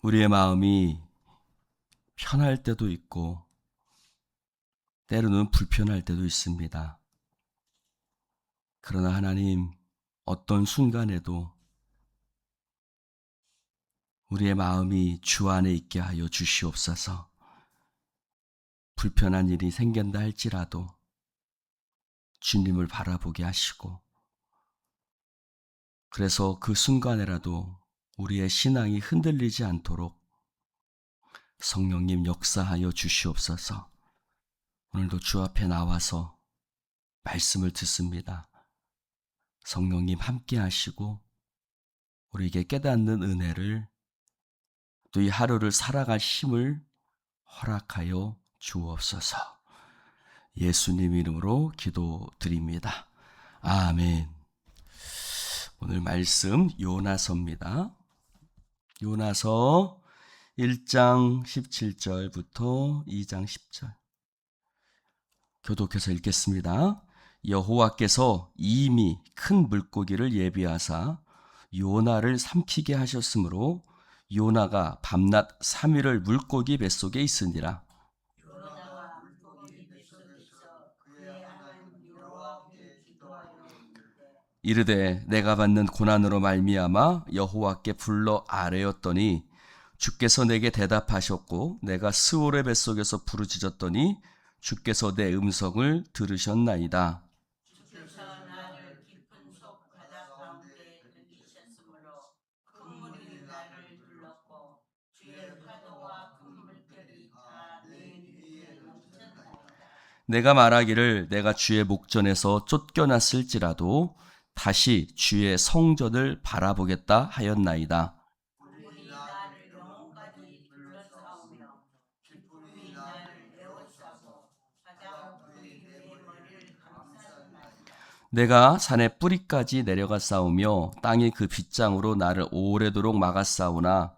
우리의 마음이 편할 때도 있고 때로는 불편할 때도 있습니다. 그러나 하나님, 어떤 순간에도 우리의 마음이 주 안에 있게 하여 주시옵소서. 불편한 일이 생긴다 할지라도 주님을 바라보게 하시고, 그래서 그 순간에라도 우리의 신앙이 흔들리지 않도록 성령님 역사하여 주시옵소서. 오늘도 주 앞에 나와서 말씀을 듣습니다. 성령님 함께 하시고 우리에게 깨닫는 은혜를, 또 이 하루를 살아갈 힘을 허락하여 주옵소서. 예수님 이름으로 기도드립니다. 아멘. 오늘 말씀 요나서입니다. 요나서 1장 17절부터 2장 10절. 교독해서 읽겠습니다. 여호와께서 이미 큰 물고기를 예비하사 요나를 삼키게 하셨으므로 요나가 밤낮 3일을 물고기 뱃속에 있으니라. 요나가 물고기 뱃속에서 그의 하나님 여호와께 기도하여 이르되 내가 받는 고난으로 말미암아 여호와께 불러 아뢰었더니 주께서 내게 대답하셨고 내가 스올의 뱃속에서 부르짖었더니 주께서 내 음성을 들으셨나이다. 주께서 나를 깊은 속 바다 가운데 던지셨으므로 그물이 나를 둘렀고 주의 파도와 그 물결이 다 내 위에 넘쳤나이다. 내가 말하기를 내가 주의 목전에서 쫓겨났을지라도 다시 주의 성전을 바라보겠다 하였나이다. 물이 나를 영혼까지 둘러싸우며 기쁨이 나를 에워싸고 바다 물이 내 머리를 감싸나이다. 내가 산의 뿌리까지 내려가 싸우며 땅이 그 빗장으로 나를 오래도록 막았사오나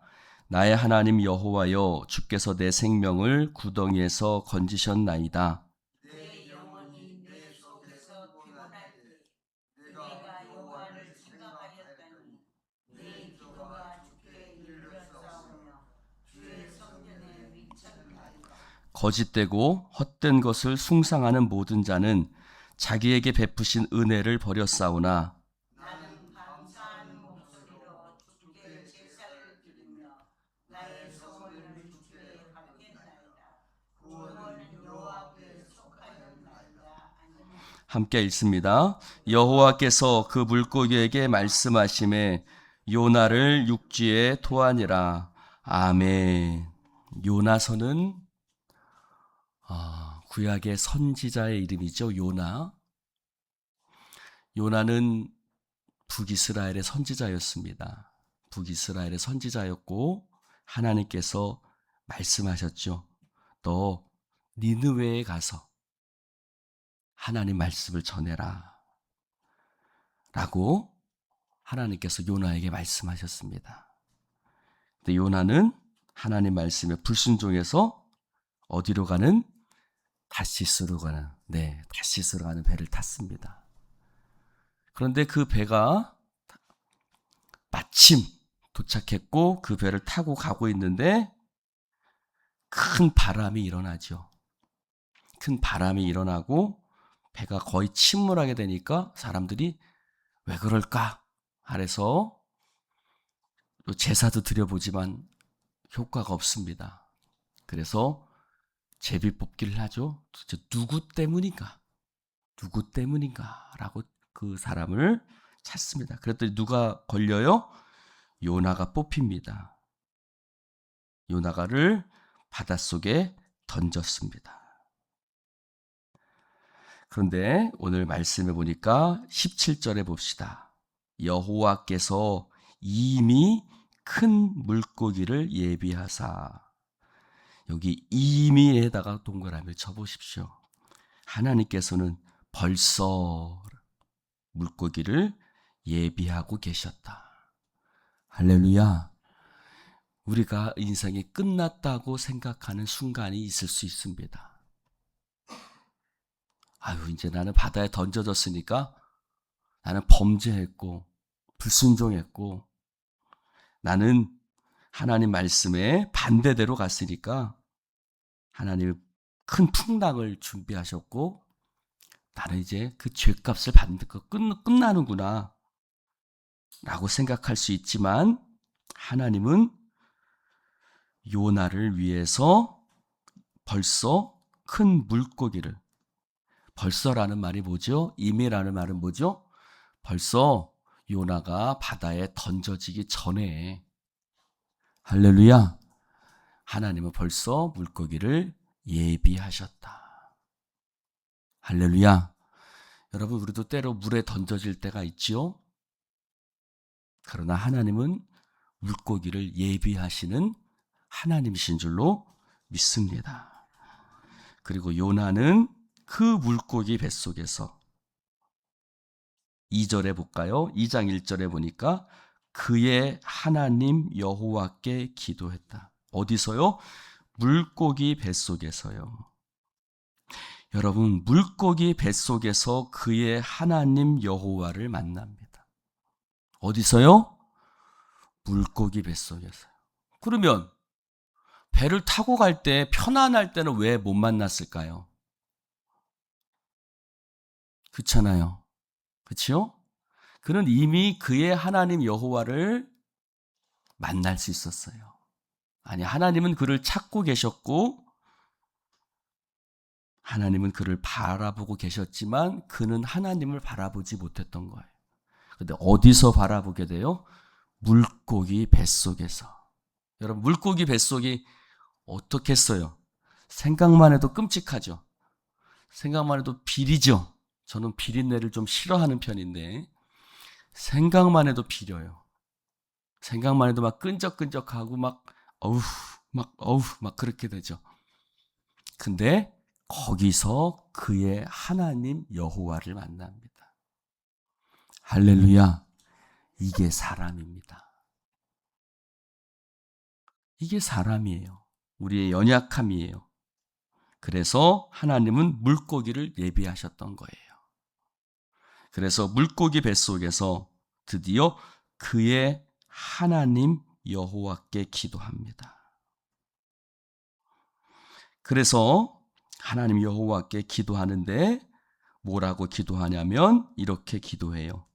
나의 하나님 여호와여 주께서 내 생명을 구덩이에서 건지셨나이다. 내 영혼이 내 속에서 피곤할 때 내가 여호와를 생각하였더니 내 기도가 주께 이르렀사오며 주의 성전에 미쳤나이다. 거짓되고 헛된 것을 숭상하는 모든 자는 자기에게 베푸신 은혜를 버렸사오나 나는 감사하는 목소리로 주께 제사를 드리며 나의 소원을 주께 갚겠나이다. 구원은 여호와께 속하였나이다. 아멘. 함께 읽습니다. 여호와께서 그 물고기에게 말씀하심에 요나를 육지에 토하니라. 아멘. 요나서는 구약의 선지자의 이름이죠. 요나. 요나는 북이스라엘의 선지자였습니다. 북이스라엘의 선지자였고 하나님께서 말씀하셨죠. 너 니느웨에 가서 하나님 말씀을 전해라 라고 하나님께서 요나에게 말씀하셨습니다. 근데 요나는 하나님 말씀에 불순종해서 어디로 가는? 다시스로 가는, 다시스로 가는 배를 탔습니다. 그런데 그 배가 마침 도착했고 그 배를 타고 가고 있는데 큰 바람이 일어나죠. 큰 바람이 일어나고 배가 거의 침몰하게 되니까 사람들이 왜 그럴까? 아래서 제사도 드려보지만 효과가 없습니다. 그래서 제비뽑기를 하죠. 도대체 누구 때문인가? 누구 때문인가? 라고 그 사람을 찾습니다. 그랬더니 누가 걸려요? 요나가 뽑힙니다. 요나가를 바닷속에 던졌습니다. 그런데 오늘 말씀해 보니까 17절에 봅시다. 여호와께서 이미 큰 물고기를 예비하사. 여기 이미에다가 동그라미를 쳐보십시오. 하나님께서는 벌써 물고기를 예비하고 계셨다. 할렐루야. 우리가 인생이 끝났다고 생각하는 순간이 있을 수 있습니다. 아유, 이제 나는 바다에 던져졌으니까 나는 범죄했고, 불순종했고, 나는 하나님 말씀에 반대대로 갔으니까 하나님이 큰 풍랑을 준비하셨고 나는 이제 그 죄값을 받는 거 끝나는구나 라고 생각할 수 있지만 하나님은 요나를 위해서 벌써 큰 물고기를, 벌써라는 말이 뭐죠? 이미라는 말은 뭐죠? 벌써 요나가 바다에 던져지기 전에, 할렐루야, 하나님은 벌써 물고기를 예비하셨다. 할렐루야. 여러분, 우리도 때로 물에 던져질 때가 있지요? 그러나 하나님은 물고기를 예비하시는 하나님이신 줄로 믿습니다. 그리고 요나는 그 물고기 뱃속에서 2절에 볼까요? 2장 1절에 보니까 그의 하나님 여호와께 기도했다. 어디서요? 물고기 뱃속에서요. 여러분, 물고기 뱃속에서 그의 하나님 여호와를 만납니다. 어디서요? 물고기 뱃속에서요. 그러면 배를 타고 갈 때 편안할 때는 왜 못 만났을까요? 그렇잖아요. 그렇죠? 그는 이미 그의 하나님 여호와를 만날 수 있었어요. 아니, 하나님은 그를 찾고 계셨고 하나님은 그를 바라보고 계셨지만 그는 하나님을 바라보지 못했던 거예요. 그런데 어디서 바라보게 돼요? 물고기 뱃속에서. 여러분, 물고기 뱃속이 어떻겠어요? 생각만 해도 끔찍하죠. 생각만 해도 비리죠. 저는 비린내를 좀 싫어하는 편인데 생각만 해도 비려요. 생각만 해도 막 끈적끈적하고 막 그렇게 되죠. 근데 거기서 그의 하나님 여호와를 만납니다. 할렐루야. 이게 사람입니다. 이게 사람이에요. 우리의 연약함이에요. 그래서 하나님은 물고기를 예비하셨던 거예요. 그래서 물고기 뱃속에서 드디어 그의 하나님 여호와께 기도합니다. 그래서 하나님 여호와께 기도하는데 뭐라고 기도하냐면 이렇게 기도해요.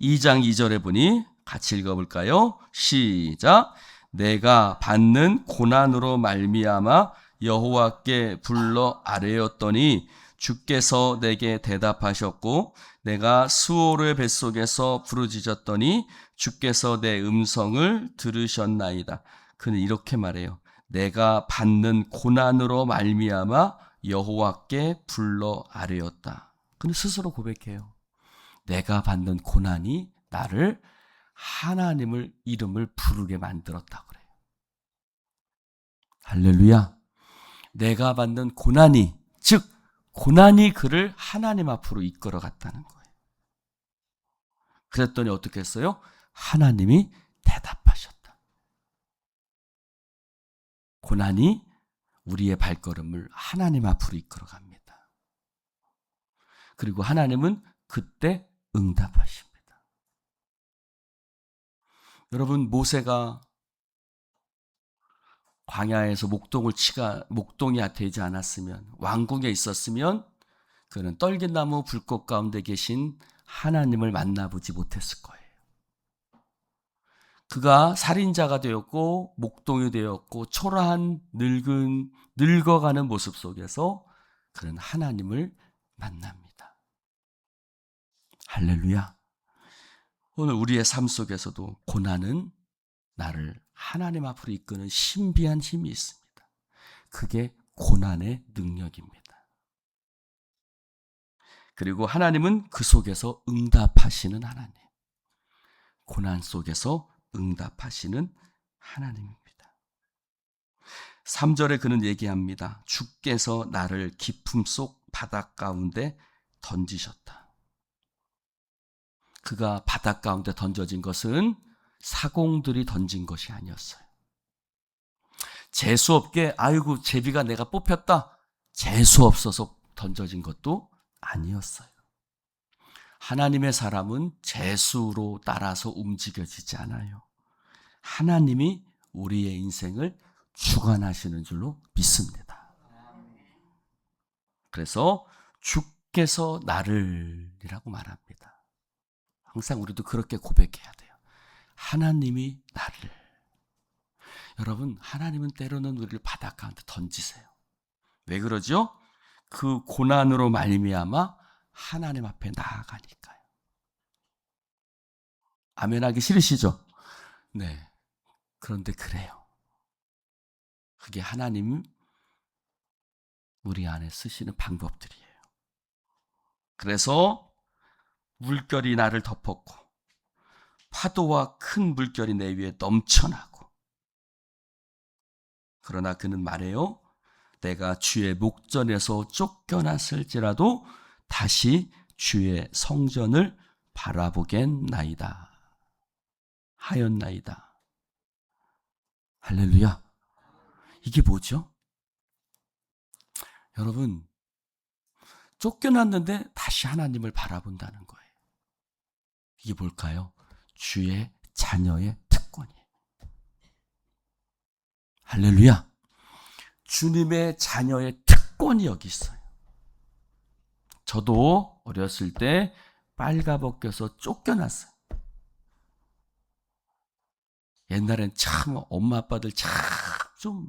2장 2절에 보니 같이 읽어볼까요? 시작. 내가 받는 고난으로 말미암아 여호와께 불러 아뢰었더니 주께서 내게 대답하셨고 내가 수오르의 뱃속에서 부르짖었더니 주께서 내 음성을 들으셨나이다. 그는 이렇게 말해요. 내가 받는 고난으로 말미암아 여호와께 불러 아뢰었다. 그는 스스로 고백해요. 내가 받는 고난이 나를 하나님을 이름을 부르게 만들었다 그래요. 할렐루야. 내가 받는 고난이, 즉 고난이 그를 하나님 앞으로 이끌어 갔다는 거예요. 그랬더니 어떻게 했어요? 하나님이 대답하셨다. 고난이 우리의 발걸음을 하나님 앞으로 이끌어 갑니다. 그리고 하나님은 그때 응답하십니다. 여러분, 모세가 광야에서 목동이 되지 않았으면, 왕궁에 있었으면 그는 떨기나무 불꽃 가운데 계신 하나님을 만나보지 못했을 거예요. 그가 살인자가 되었고 목동이 되었고 초라한 늙어가는 모습 속에서 그는 하나님을 만납니다. 할렐루야. 오늘 우리의 삶 속에서도 고난은 나를 하나님 앞으로 이끄는 신비한 힘이 있습니다. 그게 고난의 능력입니다. 그리고 하나님은 그 속에서 응답하시는 하나님. 고난 속에서 응답하시는 하나님입니다. 3절에 그는 얘기합니다. 주께서 나를 깊음 속 바닷 가운데 던지셨다. 그가 바닷 가운데 던져진 것은 사공들이 던진 것이 아니었어요. 재수없게 아이고 제비가 내가 뽑혔다. 재수없어서 던져진 것도 아니었어요. 하나님의 사람은 재수로 따라서 움직여지지 않아요. 하나님이 우리의 인생을 주관하시는 줄로 믿습니다. 그래서 주께서 나를 이라고 말합니다. 항상 우리도 그렇게 고백해야 돼요. 하나님이 나를. 여러분, 하나님은 때로는 우리를 바닷가운데 던지세요. 왜 그러죠? 그 고난으로 말미암아 하나님 앞에 나아가니까요. 아멘하기 싫으시죠? 네. 그런데 그래요. 그게 하나님 우리 안에 쓰시는 방법들이에요. 그래서 물결이 나를 덮었고 파도와 큰 물결이 내 위에 넘쳐나고, 그러나 그는 말해요. 내가 주의 목전에서 쫓겨났을지라도 다시 주의 성전을 바라보겠나이다. 하였나이다. 할렐루야. 이게 뭐죠? 여러분, 쫓겨났는데 다시 하나님을 바라본다는 거예요. 이게 뭘까요? 주의 자녀의 특권이에요. 할렐루야. 주님의 자녀의 특권이 여기 있어요. 저도 어렸을 때 빨가벗겨서 쫓겨났어요. 옛날엔 참 엄마 아빠들 참 좀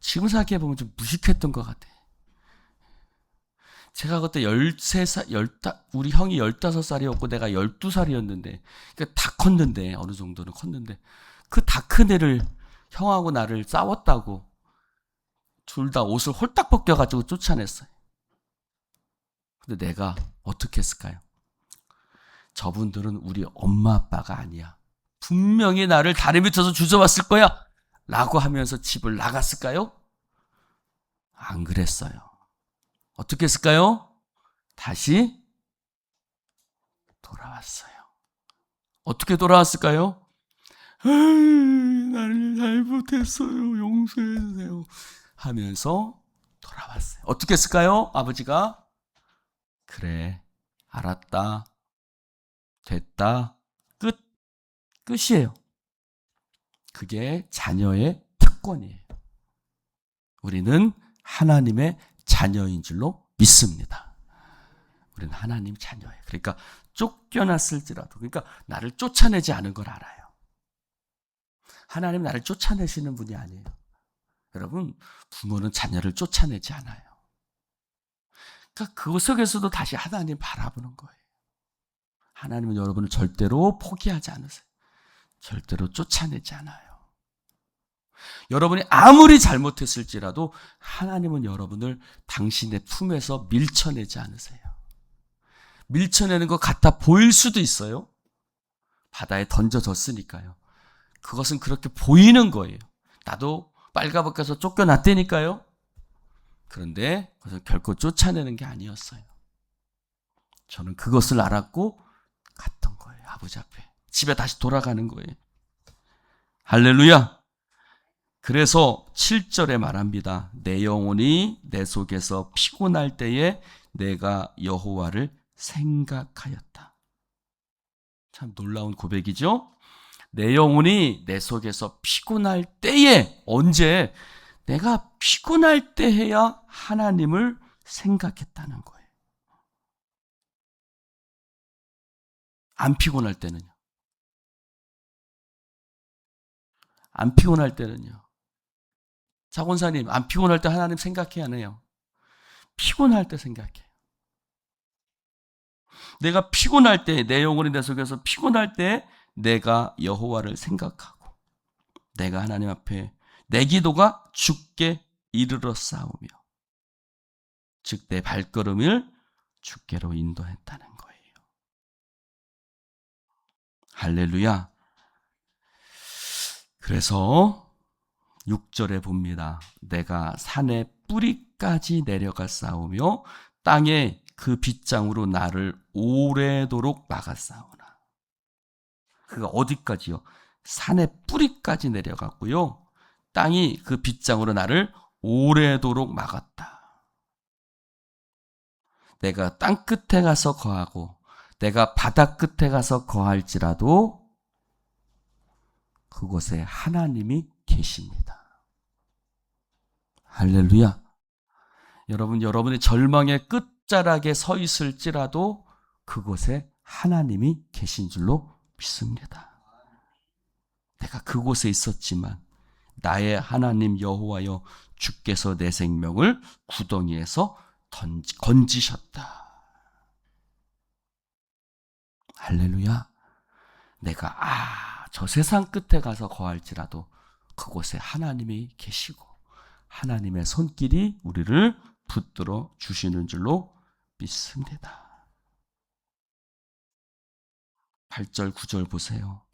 지금 생각해보면 좀 무식했던 것 같아. 제가 그때 13살, 우리 형이 15살이었고 내가 12살이었는데, 그러니까 다 컸는데, 어느 정도는 컸는데, 그 다 큰 애를 형하고 나를 싸웠다고 둘 다 옷을 홀딱 벗겨가지고 쫓아냈어요. 근데 내가 어떻게 했을까요? 저분들은 우리 엄마 아빠가 아니야. 분명히 나를 다리 밑에서 주워왔을 거야. 라고 하면서 집을 나갔을까요? 안 그랬어요. 어떻게 했을까요? 다시 돌아왔어요. 어떻게 돌아왔을까요? 나를 잘못했어요. 용서해주세요. 하면서 돌아왔어요. 어떻게 했을까요? 아버지가 그래, 알았다, 됐다, 끝이에요. 그게 자녀의 특권이에요. 우리는 하나님의 자녀인 줄로 믿습니다. 우리는 하나님 자녀예요. 그러니까 쫓겨났을지라도, 그러니까 나를 쫓아내지 않은 걸 알아요. 하나님 나를 쫓아내시는 분이 아니에요. 여러분, 부모는 자녀를 쫓아내지 않아요. 그러니까 그 속에서도 다시 하나님 바라보는 거예요. 하나님은 여러분을 절대로 포기하지 않으세요. 절대로 쫓아내지 않아요. 여러분이 아무리 잘못했을지라도 하나님은 여러분을 당신의 품에서 밀쳐내지 않으세요. 밀쳐내는 것 같아 보일 수도 있어요. 바다에 던져졌으니까요. 그것은 그렇게 보이는 거예요. 나도 빨가벗겨서 쫓겨났다니까요. 그런데 그것은 결코 쫓아내는 게 아니었어요. 저는 그것을 알았고 갔던 거예요. 아버지 앞에. 집에 다시 돌아가는 거예요. 할렐루야. 그래서 7절에 말합니다. 내 영혼이 내 속에서 피곤할 때에 내가 여호와를 생각하였다. 참 놀라운 고백이죠? 내 영혼이 내 속에서 피곤할 때에, 언제? 내가 피곤할 때 해야 하나님을 생각했다는 거예요. 안 피곤할 때는요? 안 피곤할 때는요? 자권사님, 안 피곤할 때 하나님 생각해야 해요. 피곤할 때 생각해요. 내가 피곤할 때, 내 영혼이 내 속에서 피곤할 때 내가 여호와를 생각하고, 내가 하나님 앞에 내 기도가 주께 이르러 싸우며, 즉 내 발걸음을 주께로 인도했다는 거예요. 할렐루야. 그래서 6절에 봅니다. 내가 산의 뿌리까지 내려가 싸우며 땅에 그 빗장으로 나를 오래도록 막아 싸우나. 그가 어디까지요? 산의 뿌리까지 내려갔고요. 땅이 그 빗장으로 나를 오래도록 막았다. 내가 땅 끝에 가서 거하고 내가 바다 끝에 가서 거할지라도 그곳에 하나님이 계십니다. 할렐루야. 여러분, 여러분의 절망의 끝자락에 서 있을지라도 그곳에 하나님이 계신 줄로 믿습니다. 내가 그곳에 있었지만 나의 하나님 여호와여, 주께서 내 생명을 구덩이에서 건지셨다. 할렐루야. 내가 저 세상 끝에 가서 거할지라도 그곳에 하나님이 계시고 하나님의 손길이 우리를 붙들어 주시는 줄로 믿습니다. 8절 9절 보세요.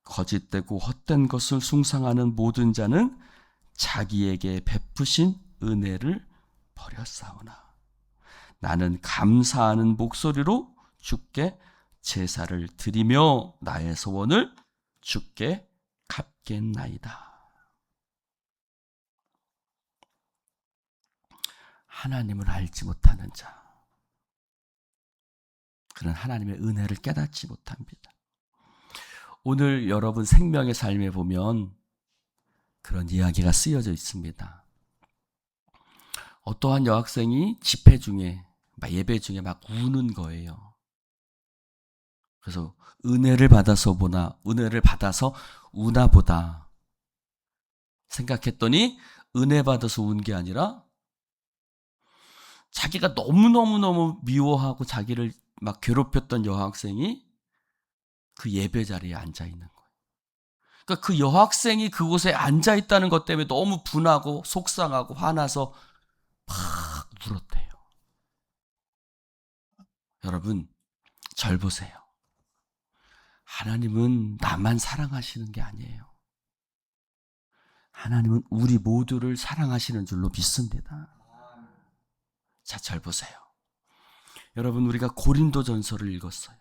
거짓되고 헛된 것을 숭상하는 모든 자는 자기에게 베푸신 은혜를 버렸사오나 나는 감사하는 목소리로 주께 제사를 드리며 나의 소원을 주께 갚겠나이다. 하나님을 알지 못하는 자, 그는 하나님의 은혜를 깨닫지 못합니다. 오늘 여러분 생명의 삶에 보면 그런 이야기가 쓰여져 있습니다. 어떠한 여학생이 집회 중에, 예배 중에 막 우는 거예요. 그래서 은혜를 받아서 우나 보다 생각했더니 은혜 받아서 운 게 아니라 자기가 너무너무 미워하고 자기를 막 괴롭혔던 여학생이 그 예배 자리에 앉아 있는 거예요. 그러니까 그 여학생이 그곳에 앉아 있다는 것 때문에 너무 분하고 속상하고 화나서 막 울었대요. 여러분, 절 보세요. 하나님은 나만 사랑하시는 게 아니에요. 하나님은 우리 모두를 사랑하시는 줄로 믿습니다. 자, 절 보세요. 여러분, 우리가 고린도전서를 읽었어요.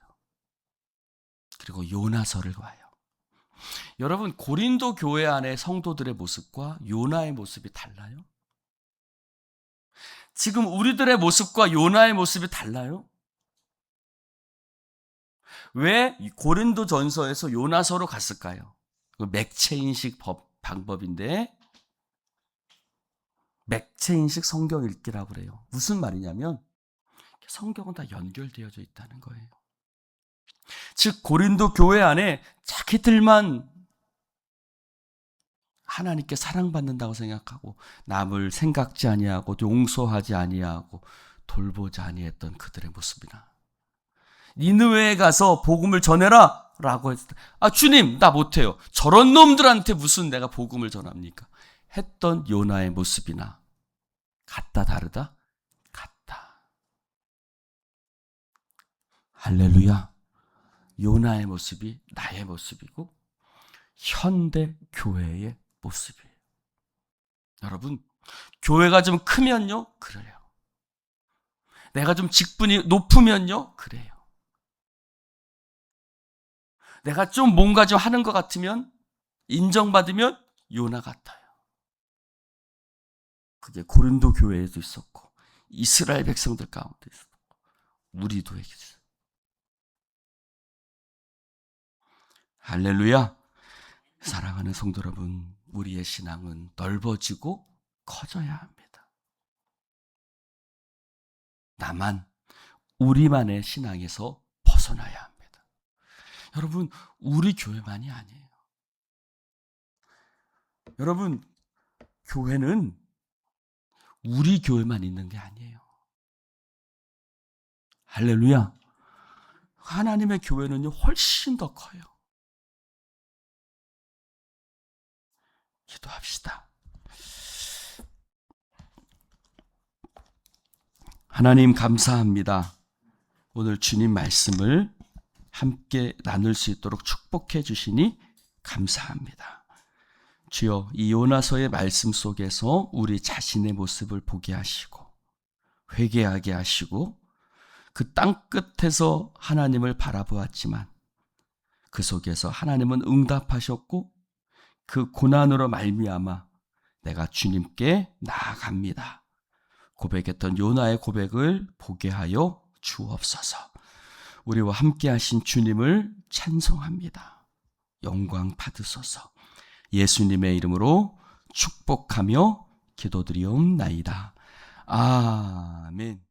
그리고 요나서를 봐요. 여러분, 고린도 교회 안의 성도들의 모습과 요나의 모습이 달라요? 지금 우리들의 모습과 요나의 모습이 달라요? 왜 고린도전서에서 요나서로 갔을까요? 맥체인식 방법인데 맥체인식 성경 읽기라고 그래요. 무슨 말이냐면 성경은 다 연결되어져 있다는 거예요. 즉 고린도 교회 안에 자기들만 하나님께 사랑받는다고 생각하고 남을 생각지 아니하고 용서하지 아니하고 돌보지 아니했던 그들의 모습이나 니느웨에 가서 복음을 전해라 라고 했을 때 주님 나 못해요. 저런 놈들한테 무슨 내가 복음을 전합니까? 했던 요나의 모습이나 같다 다르다? 같다. 할렐루야. 요나의 모습이 나의 모습이고 현대 교회의 모습이에요. 여러분, 교회가 좀 크면요? 그래요. 내가 좀 직분이 높으면요? 그래요. 내가 좀 뭔가 좀 하는 것 같으면 인정받으면 요나 같아요. 그게 고린도 교회에도 있었고 이스라엘 백성들 가운데 있었고 우리도 있어요. 할렐루야. 사랑하는 성도 여러분, 우리의 신앙은 넓어지고 커져야 합니다. 다만 우리만의 신앙에서 벗어나야 합니다. 여러분, 우리 교회만이 아니에요. 여러분, 교회는 우리 교회만 있는 게 아니에요. 할렐루야. 하나님의 교회는요, 훨씬 더 커요. 기도합시다. 하나님 감사합니다. 오늘 주님 말씀을 함께 나눌 수 있도록 축복해 주시니 감사합니다. 주여, 이 요나서의 말씀 속에서 우리 자신의 모습을 보게 하시고 회개하게 하시고 그 땅 끝에서 하나님을 바라보았지만 그 속에서 하나님은 응답하셨고 그 고난으로 말미암아 내가 주님께 나아갑니다. 고백했던 요나의 고백을 보게 하여 주옵소서. 우리와 함께 하신 주님을 찬송합니다. 영광 받으소서. 예수님의 이름으로 축복하며 기도드리옵나이다. 아멘.